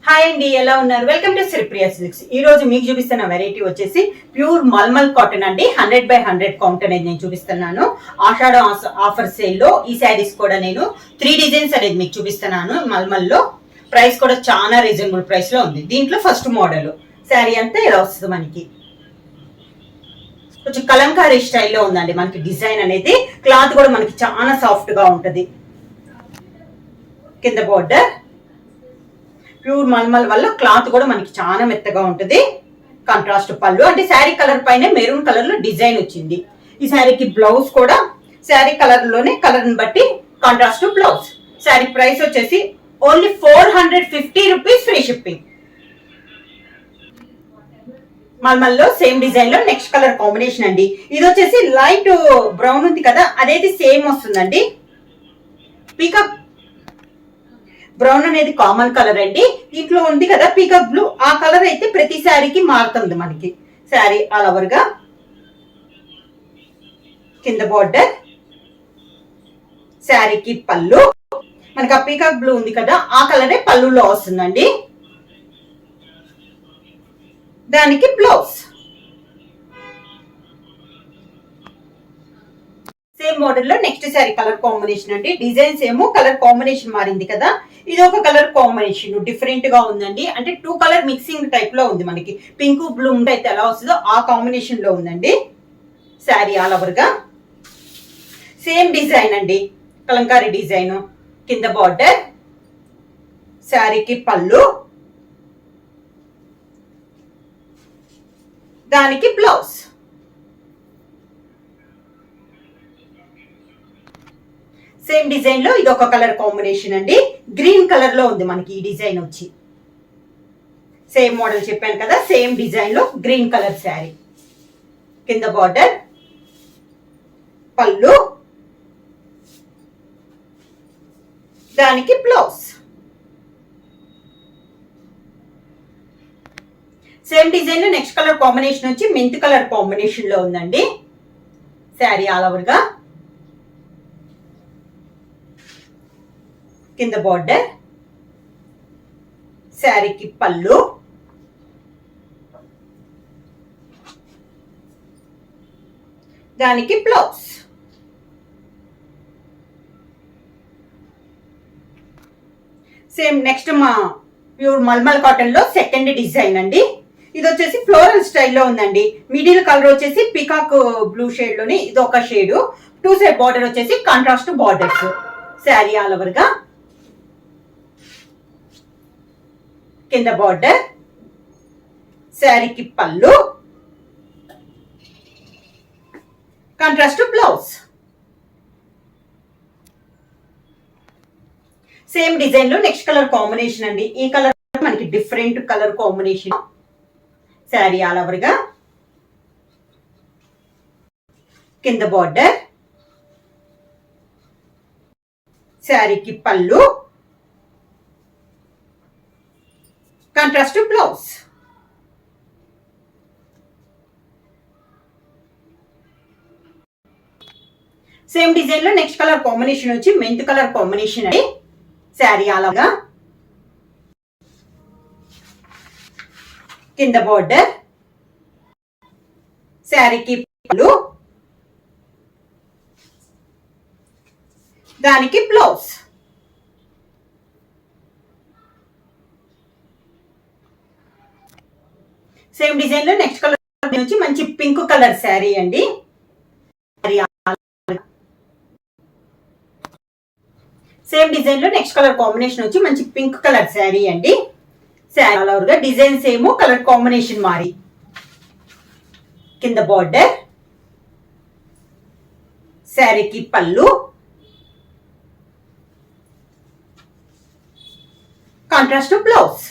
Hi అండి, ఎలా ఉన్నారు? Welcome to Sripriya silks. ఈ రోజు మీకు చూపిస్తున్న వెరైటీ వచ్చేసి ప్యూర్ మల్మల్ కాటన్ అండి. 100x100 కౌంట్ అనేది నేను చూపిస్తున్నాను. ఆషాఢ ఆఫర్ సేల్ లో ఈ శారీస్ కూడా నేను 3 డిజైన్స్ అనేది మీకు చూపిస్తున్నాను. మల్మల్ లో ప్రైస్ కూడా చాలా రీజనబుల్ ప్రైస్ లో ఉంది. దీంట్లో ఫస్ట్ మోడల్ శారీ అంతా ఇలా వస్తుంది. మనకి కొంచెం కలంకారీ స్టైల్లో ఉందండి. మనకి డిజైన్ అనేది క్లాత్ కూడా మనకి చాలా సాఫ్ట్ గా ఉంటది. కింద బోర్డర్ ప్యూర్ మల్మల్ వల్ల క్లాత్ కూడా మనకి చాలా మెత్తగా ఉంటుంది. కాంట్రాస్ట్ పళ్ళు అంటే శారీ కలర్ పైన మెరూన్ కలర్ లో డిజైన్ వచ్చింది. ఈ శారీకి బ్లౌజ్ కూడా శారీ కలర్ లోనే కలర్ ని బట్టి కాంట్రాస్ట్ బ్లౌజ్. శారీ ప్రైస్ వచ్చేసి only 450 rupees free shipping. Mulmul లో సేమ్ డిజైన్ లో నెక్స్ట్ కలర్ కాంబినేషన్ అండి. ఇది వచ్చేసి లైట్ బ్రౌన్ ఉంది కదా, అదైతే సేమ్ వస్తుందండి. పీకాక్ బ్రౌన్ అనేది కామన్ కలర్ అండి. దీంట్లో ఉంది కదా పీకాక్ బ్లూ, ఆ కలర్ అయితే ప్రతి శారీకి మారుతుంది. మనకి శారీ ఆల్ ఓవర్ గా కింద బోర్డర్, శారీకి పళ్ళు మనకి ఆ పీకాక్ బ్లూ ఉంది కదా, ఆ కలరే పళ్ళులో వస్తుందండి. దానికి బ్లౌజ్ సేమ్ మోడల్ లో నెక్స్ట్ శారీ కలర్ కాంబినేషన్ అండి. డిజైన్స్ ఏమో కలర్ కాంబినేషన్ మారింది కదా, ఇది ఒక కలర్ కాంబినేషన్ డిఫరెంట్ గా ఉందండి. అంటే 2 కలర్ మిక్సింగ్ టైప్ లో ఉంది. మనకి పింక్ బ్లూ అయితే ఎలా వస్తుందో ఆ కాంబినేషన్ లో ఉందండి. శారీ ఆల్ ఓవర్ గా సేమ్ డిజైన్ అండి, కలంకారీ డిజైన్. కింద బార్డర్, శారీకి పళ్ళు, దానికి బ్లౌజ్. సేమ్ డిజైన్ లో ఇది ఒక కలర్ కాంబినేషన్ అండి. గ్రీన్ కలర్ లో ఉంది మనకి ఈ డిజైన్ వచ్చి. సేమ్ మోడల్ చెప్పాను కదా, సేమ్ డిజైన్ లో గ్రీన్ కలర్ శారీ. కింద బార్డర్, పళ్ళు, దానికి బ్లౌజ్. సేమ్ డిజైన్ లో నెక్స్ట్ కలర్ కాంబినేషన్ వచ్చి మెంత్ కలర్ కాంబినేషన్ లో ఉందండి. శారీ ఆల్ ఓవర్ గా కింద బార్డర్, శారీకి పళ్ళు, దానికి బ్లౌజ్. సేమ్ నెక్స్ట్ మా ప్యూర్ మల్మల్ కాటన్ లో సెకండ్ డిజైన్ అండి. ఇది వచ్చేసి ఫ్లోరల్ స్టైల్లో ఉందండి. మిడిల్ కలర్ వచ్చేసి పీకాక్ బ్లూ షేడ్ లోని ఇది ఒక షేడ్. 2 సైడ్ బార్డర్ వచ్చేసి contrast borders. Sari all over గా కింద బార్డర్, శారీకి పళ్ళు, కాంట్రాస్ట్ బ్లౌజ్. సేమ్ డిజైన్ లో నెక్స్ట్ కలర్ కాంబినేషన్ అండి. ఈ కలర్ మనకి different colour combination. Sari all over గా కింద బార్డర్, శారీకి పళ్ళు, కాంట్రాస్ట్ బ్లౌజ్. సేమ్ డిజైన్ లో నెక్స్ట్ కలర్ కాంబినేషన్ వచ్చి మెంత్ కలర్ కాంబినేషన్ అండి. శారీ అలాగా కింద బార్డర్, శారీకి పళ్ళు, దానికి బ్లౌజ్. సేమ్ డిజైన్ లో నెక్స్ట్ కలర్ వచ్చి మంచి పింక్ కలర్ శారీ అండి. సేమ్ డిజైన్ లో నెక్స్ట్ కలర్ కాంబినేషన్ వచ్చి మంచి పింక్ కలర్ శారీ అండి. శారీ ఆల్ ఓవర్ గా డిజైన్స్ ఏమో కలర్ కాంబినేషన్ మారి. కింద బార్డర్, శారీకి పళ్ళు, కాంట్రాస్ట్ బ్లౌజ్.